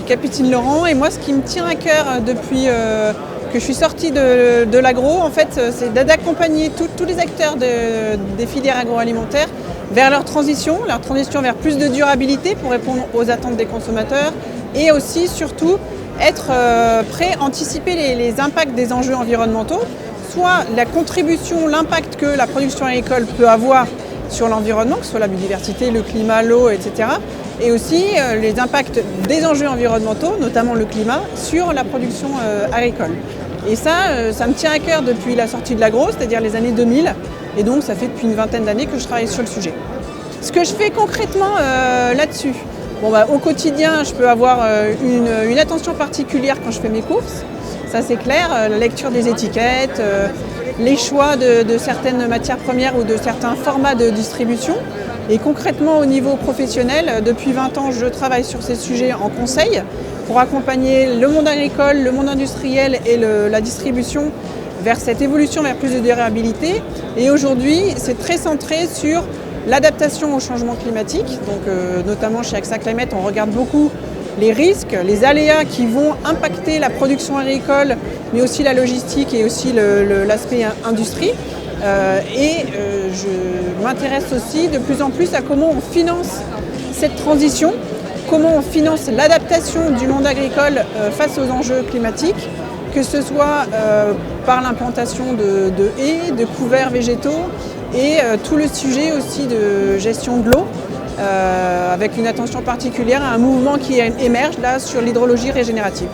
Capitine Laurent et moi ce qui me tient à cœur depuis que je suis sortie de l'agro, en fait, c'est d'accompagner tous les acteurs des filières agroalimentaires vers leur transition vers plus de durabilité pour répondre aux attentes des consommateurs et aussi surtout être prêt à anticiper les impacts des enjeux environnementaux, soit la contribution, l'impact que la production agricole peut avoir sur l'environnement, que ce soit la biodiversité, le climat, l'eau, etc. Et aussi les impacts des enjeux environnementaux, notamment le climat, sur la production agricole. Et ça me tient à cœur depuis la sortie de l'agro, c'est-à-dire les années 2000. Et donc ça fait depuis une vingtaine d'années que je travaille sur le sujet. Ce que je fais concrètement là-dessus, au quotidien, je peux avoir une attention particulière quand je fais mes courses. Ça c'est clair, la lecture des étiquettes, les choix de certaines matières premières ou de certains formats de distribution. Et concrètement au niveau professionnel, depuis 20 ans, je travaille sur ces sujets en conseil pour accompagner le monde agricole, le monde industriel et la distribution vers cette évolution vers plus de durabilité. Et aujourd'hui, c'est très centré sur l'adaptation au changement climatique. Donc, notamment chez AXA Climate, on regarde beaucoup les risques, les aléas qui vont impacter la production agricole, mais aussi la logistique et aussi l'aspect industrie. Je m'intéresse aussi de plus en plus à comment on finance cette transition, comment on finance l'adaptation du monde agricole face aux enjeux climatiques, que ce soit par l'implantation de haies, de couverts végétaux et tout le sujet aussi de gestion de l'eau, avec une attention particulière à un mouvement qui émerge là sur l'hydrologie régénérative.